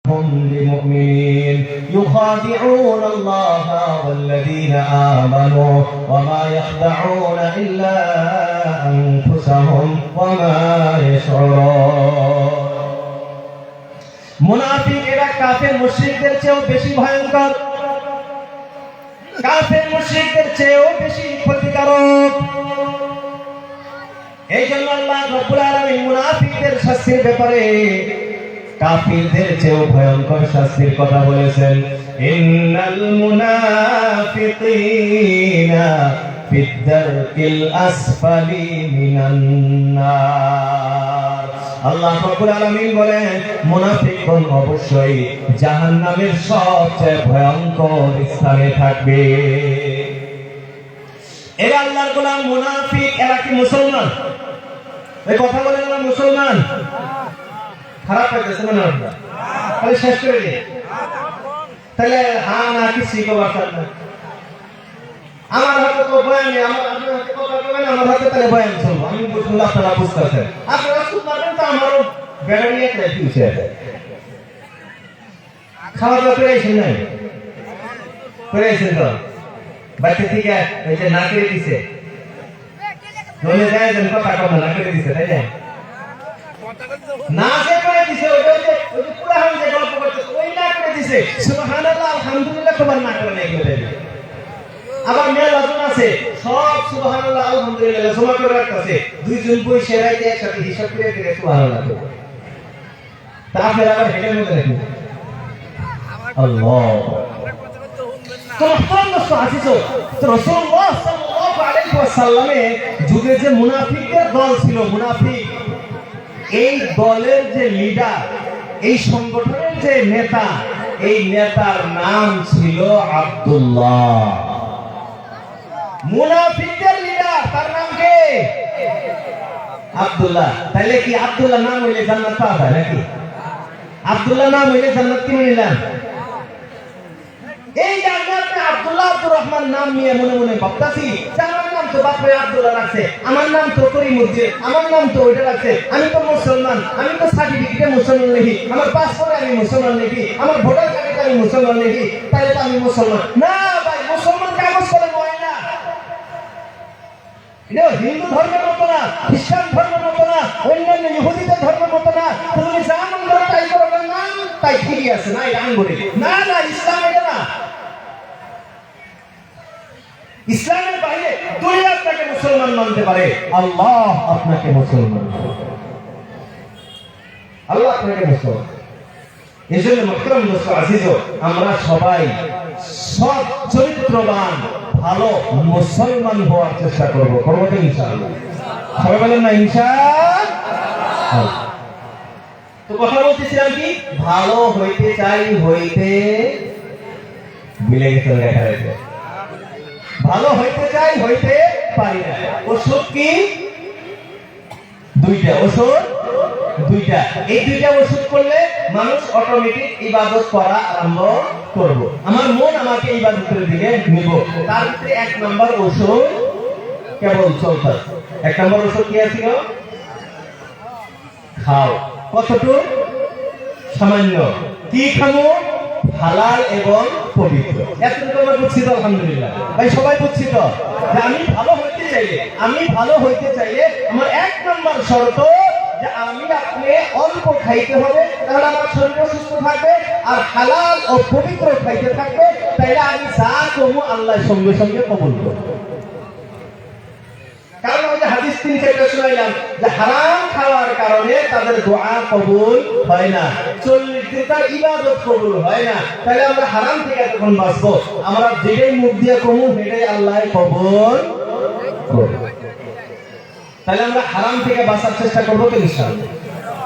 هم بمؤمنين يخادعون الله والذين آمنوا وما يخدعون إلا أنفسهم وما يشعرون মুনাফিকেরা কাফের মুশরিকদের চেয়েও বেশি ভয়ঙ্কর, কাফের মুশরিকদের চেয়েও বেশি ক্ষতিকারক। এই জন্য আল্লাহ রাব্বুল আলামিন মুনাফিকদের শাস্তির ব্যাপারে কাফিরদের চেয়েও ভয়ঙ্কর শাস্তির কথা বলেছেন। ইন্নাল মুনাফিকিনা ফিদ-দারকিল আসফালি মিনান নার। আল্লাহ রাব্বুল আলামিন বলেন মুনাফিকগণ অবশ্যই জাহান্নামের সবচেয়ে ভয়ঙ্কর স্থানে থাকবে। এরা আল্লাহর গোলাম মুনাফিক, এরা কি মুসলমান? এই কথা বলেন না মুসলমান। খারাপ লাগতেছে না আপনার? তাহলে শেষ করে দিন। তাহলে হ্যাঁ না কিছু কবার না। আমার হাতে তো বয়ান নেই, আমার হাতে কথা বলবেন, আমার হাতে তাহলে বয়ান চলবো। আমি বুঝবো আপনারা বুঝতেছেন, আপনারা শুনতে পারবেন তো আমারও ব্যাটারি একটা ফিউজ হয়ে যায়। খাওয়া দাওয়া করে আইসেন নাই? করে আইসেন তো? বাচ্চা থেকে এই যে না করে দিছে, ধরে যায় যেন কথা কথা না করে দিছে, তাই না? না যে করে দিছে ওই যে পুরা হয়ে যে গল্প করতে ওই না করে দিছে। সুবহানাল্লাহ আলহামদুলিল্লাহ তোমার না করে নাই বলে। আবার মেল আজন আছে সব সুবহানাল্লাহ আলহামদুলিল্লাহ জমা করে রাখতেছে, দুইজন বই সেরাইতে একসাথে হিসাব করে দিয়ে সুবহানাল্লাহ। তারপরে আবার হেডের মধ্যে রাখি আল্লাহ। তো রাসূলুল্লাহ সাল্লাল্লাহু আলাইহি ওয়াসাল্লামের যুগে যে মুনাফিকদের দল ছিল, মুনাফিক এই দলের যে লিডার, এই সংগঠনের যে নেতা, এই নেতার নাম ছিল আব্দুল্লাহ। মুনাফিকদের লিডার তার নাম কে? আব্দুল্লাহ। তাহলে কি আব্দুল্লাহ নাম হইলে জান্নাত পাওয়া যায় নাকি? আব্দুল্লাহ নাম হইলে জান্নাত কি নিলাম? এই জান্নাতে আব্দুল্লাহ আব্দুর রহমান নাম নিয়ে মনে মনে ভাবতাছি, আমার নাম তো বাপরে আব্দুল্লাহ রাখছে, আমার নাম তো করিমউদ্দিন, আমার নাম তো ওইটা রাখছে, আমি তো মুসলমান, আমি তো সার্টিফিকেটে মুসলমান লিখি, আমার পাসপোর্টে আমি মুসলমান লিখি, আমার ভোটার কার্ডে আমি মুসলমান লিখি, তাহলে তো আমি মুসলমান না। ভাই মুসলমান কাগজ করে হয় না। এটা হিন্দু ধর্মের মতো না, খ্রিস্টান ধর্মের মতো না, অন্যান্য ইহুদিদের ধর্মের মতো না। তুমি যা মন করো তাই করো না, তাই ঠিকই আছে না, এটা আঙ্গুরে না না। ইসলাম এটা না। ইসলামের বাইরে দুনিয়া আপনাকে মুসলমান মানতে পারে, আল্লাহ আপনাকে মুসলমান, আল্লাহ আপনাকে মুসলমান। এই জন্য মুহতারাম দোস্ত আজিজ, আমরা সবাই সৎ চরিত্রবান ভালো মুসলমান হওয়ার চেষ্টা করবো, করবো তো ইনশাআল্লাহ। সবাই বলেন না ইনশাআল্লাহ। তো কথা বলতেছিলাম কি, ভালো হইতে চাই, হইতে মিলে গেছে লেখা রয়েছে, ভালো হইতে চাই, হইতে পারি না। ওষুধ কি? দুইটা ওষুধ, দুইটা। এই দুইটা ওষুধ করলে মানুষ অটোমেটিক ইবাদত করা আরম্ভ করব। আমার মন আমাকে ইবাদতের দিকে নিব। তার ভিতরে এক নম্বর ওষুধ কেবল চলতে। এক নম্বর ওষুধ কি আছিল? খাও। কতটুকু? সামান্য। কি খাবো? হালাল এবং পবিত্র। এতটুকু আমরা বুঝছি তো আলহামদুলিল্লাহ। ভাই সবাই বুঝছি তো যে আমি ভালো হইতে চাইলে, আমি ভালো হইতে চাইলে আমার এক নম্বর শর্ত যে আমি আপনি অল্প খাইতে হবে, তাহলে আমার শরীর সুস্থ থাকবে, আর হালাল ও পবিত্র খাইতে থাকবে, তাইলে আমি যা করবো আল্লাহ সঙ্গে সঙ্গে কবুল করব। কারণ ওই যে হাদিস 3-4টা শুনাইলাম যে হারাম খাওয়ার কারণে তাদের দোয়া কবুল হয় না, 40 দিন তার ইবাদত কবুল হয় না। তাহলে আমরা হারাম থেকে যখন বাঁচবো, আমরা যেটাই মুখ দিয়ে কমু সেটাই আল্লাহ কবুল করবে। তাহলে আমরা হারাম থেকে বাঁচার চেষ্টা করবো তো ইনশাআল্লাহ।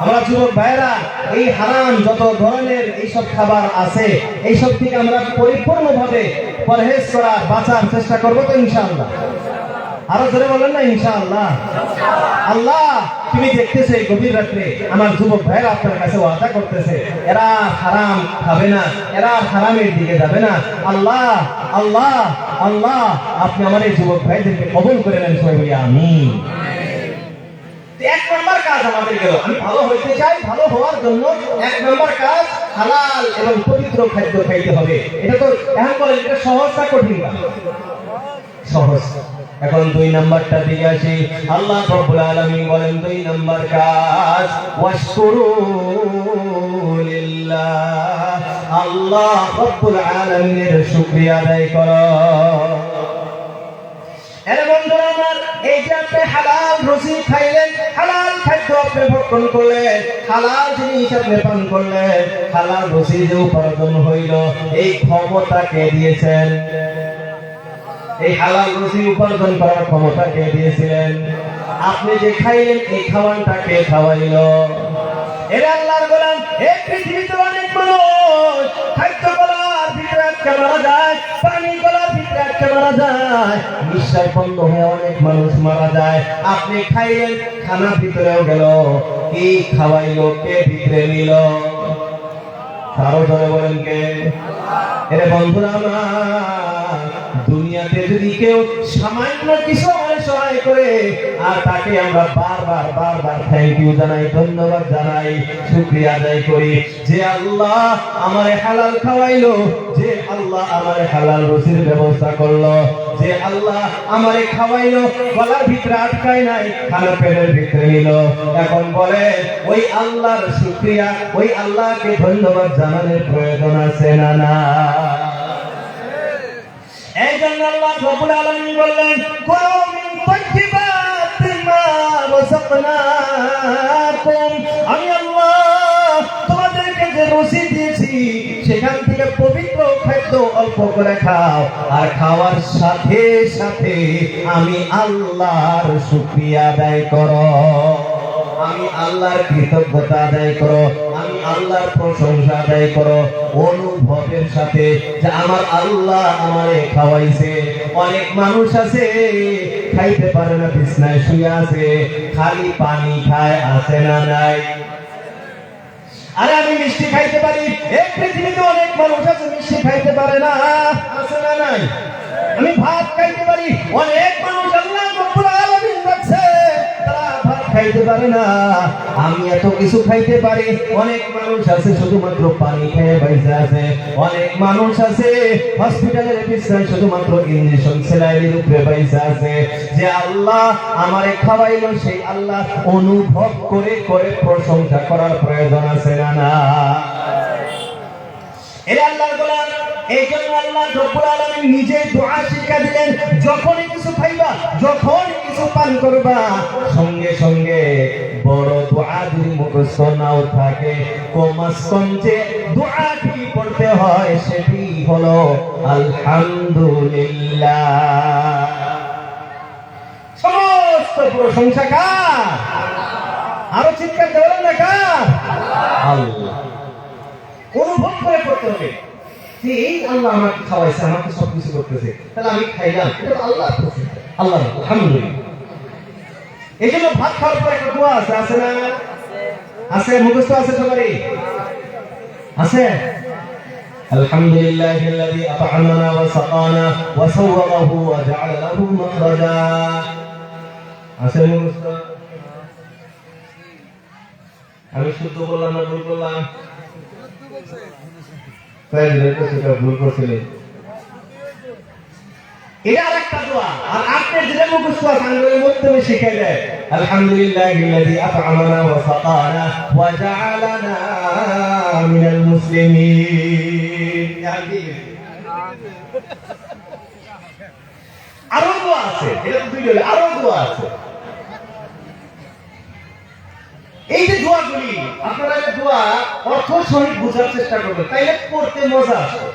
আমরা যুবক ভাইরা এই হারাম যত ধরনের এইসব খাবার আছে, এইসব থেকে আমরা পরিপূর্ণভাবে পরহেজ করা, বাঁচার চেষ্টা করবো তো ইনশাআল্লাহ। আরো জোরে বলেন না ইনশাআল্লাহ। আল্লাহ তুমি দেখতেছো এই গভীর রাত্রে আমার যুবক ভাইরা আপনার কাছে ওয়াদা করতেছে, এরা হারাম খাবে না, এরা হারামের দিকে যাবে না। আল্লাহ আল্লাহ আল্লাহ আপনি আমার এই যুবক ভাইদেরকে কবুল করে নেন, সবাই বলি আমিন। এক নম্বর কাজ আমাদের গেল, আমি ভালো হইতে চাই, ভালো হওয়ার জন্য এক নম্বর কাজ হালাল এবং পবিত্র খাদ্য খাইতে হবে। এটা তো এখন বলেন এটা সহজ না কঠিন না? সহজ। এখন 2 নাম্বারটা দিকে আসি। আল্লাহ রাব্বুল আলামিন বলেন 2 নাম্বার কাজ ওয়াশকুরু লিল্লাহ, আল্লাহ রাব্বুল আলামিনের শুকরিয়া আদায় করো। এর বন্ধুরা আমার, এই যে আপনি হালাল রুজি খাইলেন, হালাল খাদ্য আপনি ভক্ষণ করলেন, হালাল জিনিস আপনি পান করলেন, হালাল রুজি যে উপার্জন হইল, এই ক্ষমতা কে দিয়েছেন? এই হালাল রুজি উপার্জন করার ক্ষমতা কে দিয়েছিলেন? আপনি যে খাইলেন এই খাবারটা কে খাওয়াইল? এরা আল্লাহর গোলাম। এই পৃথিবীতে অনেক মানুষ খাদ্য গলার ভিতরে আটকে মারা যায়, পানি গলার ভিতরে আটকে মারা যায়, নিঃশ্বাস বন্ধ হয়ে অনেক মানুষ মারা যায়। আপনি খাইলেন, খানার ভিতরেও গেল, কি খাওয়াইল, কে ভিতরে নিল? আরো জনে বলেন কে? এরে বন্ধুরা আমার, দুনিয়াতে যদি কেউ সামান্য কিছু আমাদের সহায় করে আর তাকে আমরা বারবার থ্যাংক ইউ জানাই, ধন্যবাদ জানাই, শুকরিয়া আদায় করি যে আল্লাহ আমারে হালাল খাওয়াইলো, যে আল্লাহ আমারে হালাল রুজির ব্যবস্থা করলো, যে আল্লাহ আমারে খাওয়াইলো, গলার ভিতরে আটকায় নাই, খানা পেটের ভিতরে নিল। এখন বলে ওই আল্লাহর শুকরিয়া, ওই আল্লাহকে ধন্যবাদ জানানোর প্রয়োজন আছে না? না। এই জন্য আল্লাহ রাব্বুল আলামিন বললেন কুলু মিন তাইয়্যিবাতি মা রাযাকনাকুম, আমি আল্লাহ তোমাদেরকে যে রুজি দিয়েছি সেখান থেকে পবিত্র খাদ্য অল্প করে খাও, আর খাওয়ার সাথে সাথে আমি আল্লাহর শুকরিয়া আদায় করো, আমি আল্লাহর কৃতজ্ঞতা আদায় করো, আমি আল্লাহর প্রশংসা আদায় করো অনুভবের সাথে যে আমার আল্লাহ আমারে খাওয়াইছে। অনেক মানুষ আছে খাইতে পারে না, বিছনায় শুয়ে আছে, খালি পানি খায়, আছে না নাই? আরে আমি মিষ্টি খাইতে পারি, এই পৃথিবীতে অনেক মানুষ আছে মিষ্টি খাইতে পারে না, আছে না নাই? আমি ভাত খাইতে পারি, অনেক মানুষ আল্লাহ রাব্বুল আলামিন রাখছে তারা ভাত খাইতে পারে না। আমি এত কিছু খাইতে পারি, অনেক মানুষ আছে শুধুমাত্র পানি খেয়ে বাইসে আছে, অনেক মানুষ আছে হসপিটালের বিছানায় শুধুমাত্র ইনজেকশন সেলাইনের উপরে বাইসে আছে। যে আল্লাহ আমারে খাওয়াইলো সেই আল্লাহ অনুভব করে করে প্রশংসা করার প্রয়োজন আছে না? না। এরা আল্লাহর গোলাম। এই জন্য আল্লাহ রাব্বুল আলামিন নিজে দোয়া শিক্ষা দিলেন, যখনই কিছু খাইবা, যখনই কিছু পান করবা, সঙ্গে সঙ্গে বড় দোয়া যদি মুখস্থ নাও থাকে, কমাস কম যে দোয়াটি পড়তে হয় সেটি হলো আলহামদুলিল্লাহ। সমস্ত প্রশংসা কার? আরো চিৎকার দেবেন না কার? আল্লাহ। অনুভব করে করতে হবে যে এই আল্লাহ আমাকে খাওয়াইছে, আমাকে সবকিছু করতেছে, তাহলে আমি খাইলাম, এটা তো আল্লাহর প্রশংসা, আল্লাহ আলহামদুলিল্লাহ। এই জন্য ভাত খাওয়ার পর একটা দোয়া আছে, আছে না? আছে, মুখস্থ আছে সবারই? আছে? আলহামদুলিল্লাহিল্লাযী আত'আমানা ওয়া সাকানা ওয়া সাওয়ারাহু ওয়া জা'আলা লাহু মাখরাজা। আছে মুখস্থ? আমি শুদ্ধ বললাম না ভুল বললাম? ভুল করছিলেন। এটা আরেকটা দোয়া, আর আপনার যেটা মুখস্থ আছে আঙ্গুলের মধ্যে শিখে দেয় আলহামদুলিল্লাহিল্লাযী আত'আমানা ওয়া সাকানা ওয়া জা'আলানা মিনাল মুসলিমিন। আরো দোয়া আছে, এটা তো দুইটা, আরো দোয়া আছে। এই যে দোয়াগুলি আপনারা এই দোয়া অর্থ সহিত বোঝার চেষ্টা করবেন, তাইলে পড়তে মজা আসবে।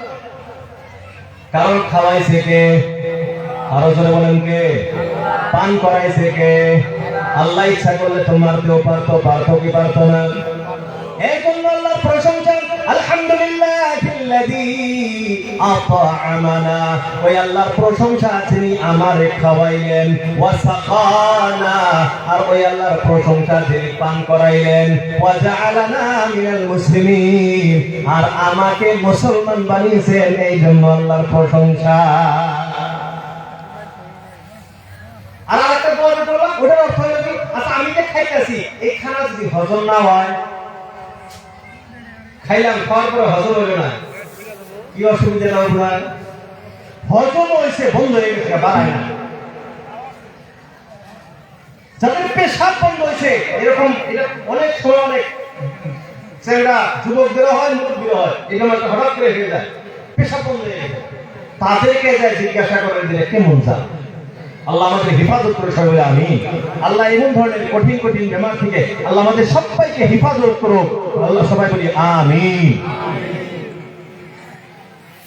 কারণ খাওয়াইছে কে? আরো জোরে বলেন কে? পান করাইছে কে? আল্লাহ ইচ্ছা করলে তো মারতেও পারতো, পারতো কি পারতো না? এই জন্য আল্লাহর প্রশংসা আলহামদুলিল্লাহিল্লাযী আত'আমানা, ওই আল্লাহর প্রশংসা যিনি আমারে খাওয়াইলেন, ওয়া সাকানা, আর ওই আল্লাহর প্রশংসা যিনি পান করাইলেন, ওয়া জা'আলানা মিনাল মুসলিমিন, আর আমাকে মুসলমান বানিয়েছেন, এই জন্য আল্লাহর প্রশংসা। আর আরেকটা দোয়া বললাম, ওটার অর্থ হলো কি? আচ্ছা আমি যে খাইতেছি এই খানা যদি হজম না হয়, খাইলাম, খাওয়ার পরে হজম হইল না, কি অসুবিধা না আপনার? হজম হয়েছে, বন্ধ হয়ে গেছে, বাড়ায় না। যাদের পেশাব বন্ধ হয়েছে, এরকম এটা অনেক সময় অনেক ছেলেরা যুবকদেরও হয়, মুরব্বীরও হয়, এরকম একটা হঠাৎ করে হয়ে যায়, পেশাব বন্ধ হয়ে গেছে, তাদেরকে যায় জিজ্ঞাসা করে দিলে কেমন যান। আল্লাহ আমাদের হেফাজত করে সবাই আমিন। আল্লাহ এমন ধরনের কঠিন কঠিন বেমার থেকে আল্লাহ আমাদের সবাইকে হেফাজত করুক, আল্লাহ সবাই বলি আমিন।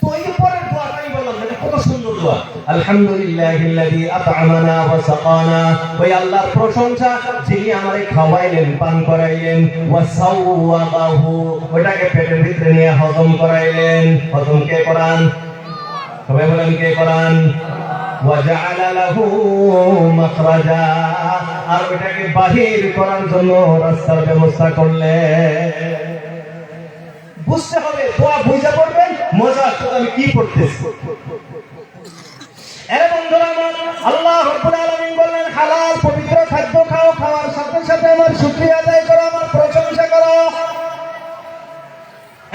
তো এই পরের দোয়াটাই বললাম, এটা কত সুন্দর দোয়া, আলহামদুলিল্লাহিল্লাযী আত'আমানা ওয়া সাকানা। ওই আল্লাহর প্রশংসা যিনি আমারে খাওয়াইলেন, পান করাইলেন, ওয়া সাওওয়াবাহু, ওটাকে পেটের ভিতরে নিয়ে হজম করাইলেন। হজম কে করান? সবাই বলেন কে করান? وجعل له مخرجا, আর ওটাকে বাহির করার জন্য রাস্তার ব্যবস্থা করলেন। বুঝতে হবে, দোয়া বুঝা পড়বেন, মজা শুধু আমি কি পড়তেছি। এর বন্ধুরা আমার, আল্লাহ রাব্বুল আলামিন বললেন হালাল পবিত্র খাদ্য খাও, খাওয়ার সাথে সাথে আমার শুকরিয়া আদায় করো, আমার প্রশংসা করো।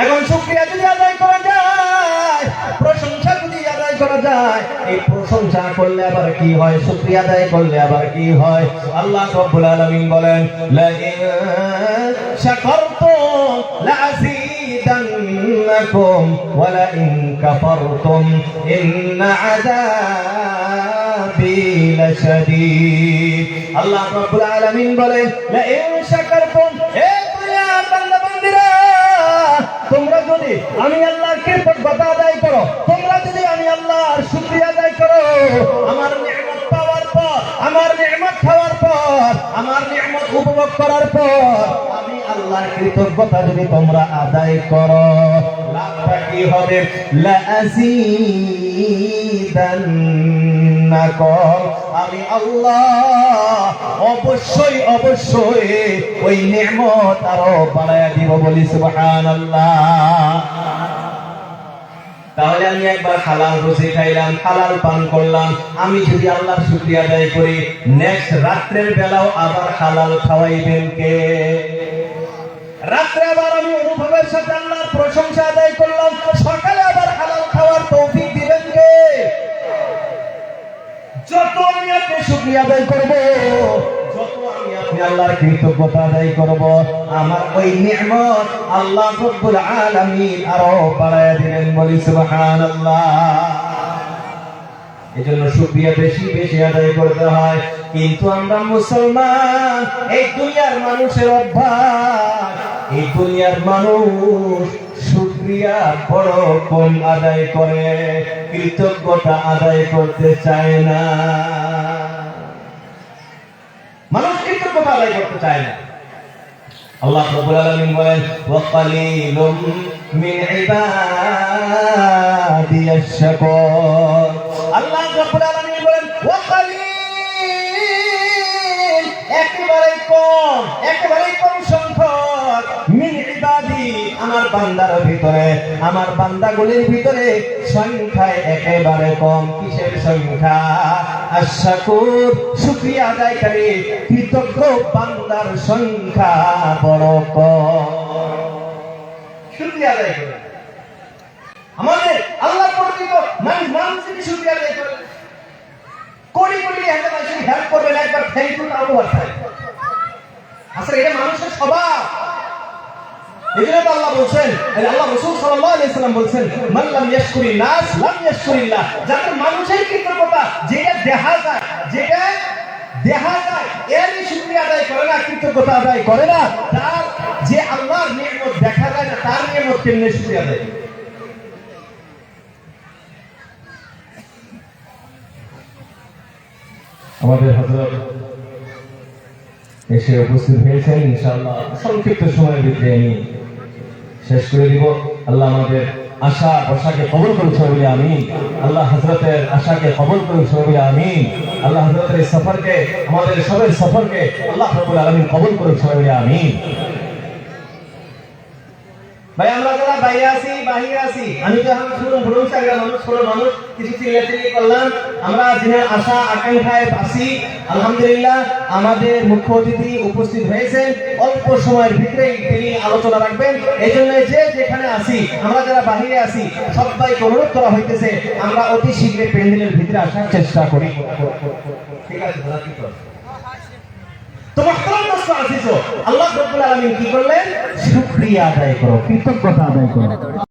এখন শুকরিয়া যদি আদায় করা যায়, প্রশংসা যদি আদায় করা যায়, এই প্রশংসা করলে আবার কি হয়, শুকরিয়া আদায় করলে আবার কি হয়? আল্লাহ রাব্বুল আলামিন বলেন লা ইন শাকারতুম লাযীদান্নাকুম ওয়া লা ইন কাফারতুম ইন্না আযাবি লাশাদীদ। আল্লাহ রাব্বুল আলামিন বলেন লা ইন শাকারতুম, হে দুনিয়ার বান্দা বান্দীরা, তোমরা যদি আমি আল্লাহর কৃতজ্ঞতা আদায় করো, তোমরা যদি আমি আল্লাহর শুকরিয়া আদায় করো, আমার নিয়ামত পাওয়ার পর, আমার নিয়ামত খাওয়ার পর, আমার নিয়ামত উপভোগ করার পর আমি আল্লাহর কৃতজ্ঞতা যদি তোমরা আদায় করো, লাভটা কি হবে? লা আযীদান্নাকুম, আমি আল্লাহ অবশ্যই অবশ্যই ওই নিয়ামত আরো বাড়ায়া দিব, বলি সুবহানাল্লাহ। তাহলে আমি একবার হালাল রুজি খাইলাম, হালাল পান করলাম, আমি যদি আল্লাহর শুকরিয়া আদায় করি, নেক্সট রাত্রের বেলাও আবার হালাল খাওয়াইবেন কে? রাত্রে আবার আমি অনুভবের সাথে আল্লাহর প্রশংসা আদায় করলাম, সকালে আবার হালাল খাওয়ার তৌফিক দিবেন কে? যত আমি আপনি শুকরিয়া আদায় করব, যত আমি আপনি আল্লাহর কৃতজ্ঞতা আদায় করব, আমার ওই নিয়ামত আল্লাহ রাব্বুল আলামিন আরো বাড়ায়া দিবেন, বলি সুবহানাল্লাহ। এজন্য শুকরিয়া বেশি বেশি আদায় করতে হয়। কিন্তু আমরা মুসলমান, এই দুনিয়ার মানুষের অভ্যাস, এই দুনিয়ার মানুষ শুকরিয়া বড় কম আদায় করে, কৃতজ্ঞতা আদায় করতে চায় না। মানুষ কৃতজ্ঞতা আদায় করতে চায় না। আল্লাহ রাব্বুল আলামিন বলেন ওয়া কালিলুম মিন ইবাদিয়াশ শাকুর। আল্লাহ রাব্বুল আলামিন বলেন ওয়া কালিল, একেবারে কম সংখ্যক, মিন ইবাদি, আমার বান্দার ভিতরে, আমার বান্দাগুলির ভিতরে সংখ্যায় একেবারে কম। কিসের সংখ্যা? আশ-শাকুর, শুকরিয়া আদায়কারী কৃতজ্ঞ বান্দার সংখ্যা বড় কম। শুকরিয়া আদায় করে আমাদের আল্লাহর প্রতি তো মানুষ যদি শুকরিয়া আদায় করে, কোটি কোটি হেল্প করবেন, একবার থ্যাংক ইউ তাও বলছেন। আসলে এটা মানুষের স্বভাব। এজন্য তো আল্লাহ বলছেন, আল্লাহ রাসূল সাল্লাল্লাহু আলাইহি সাল্লাম বলছেন মান লাম ইয়াশকুরিন নাস লাম ইয়াশকুরিল্লাহ। যাতে মানুষের কৃতজ্ঞতা যেটা দেখা যায় এরই শুকরিয়া আদায় করে না, কৃতজ্ঞতা আদায় করে না, তার যে আল্লাহর নিয়ামত দেখা যায় না, তার নিয়ামত কেমনে শুকরিয়া আদায়? আমাদের হযরত এসে উপস্থিত হয়েছেন, ইনশাআল্লাহ সংক্ষিপ্ত সময়ের ভিতরে আমি শেষ করে দিব। আল্লাহ আমাদের আশাকে কবুল করুন সবাই আমিন। আল্লাহ হযরতের আশাকে কবুল করুন সবাই আমিন। আল্লাহ হযরতের এই সফরকে, আমাদের সবার সফরকে আল্লাহ রাব্বুল আলামিন কবুল করুন সবাই আমিন। ভাই আমরা যারা বাইরে আছি বাহিরে আছি, আমি তো এখন ছোট মানুষ কিছু চিল্লাচিল্লি করলাম, আমরা দিনের আশা আকাঙ্ক্ষায় আছি। আলহামদুলিল্লাহ আমাদের মুখ্য অতিথি উপস্থিত হয়েছেন, অল্প সময়ের ভিতরেই তিনি আলোচনা রাখবেন। এই জন্য যে যেখানে আছি, আমরা যারা বাহিরে আছি, সবাইকে অনুরোধ করা হইতেছে আমরা অতি শীঘ্রই প্যান্ডেলের ভিতরে আসার চেষ্টা করি। ঠিক আছে, তো মুহতারাম দোস্ত আজিজ, আল্লাহ রাব্বুল আলামিন কি করলেন? শুকরিয়া আদায় করো, কৃতজ্ঞতা আদায় করো।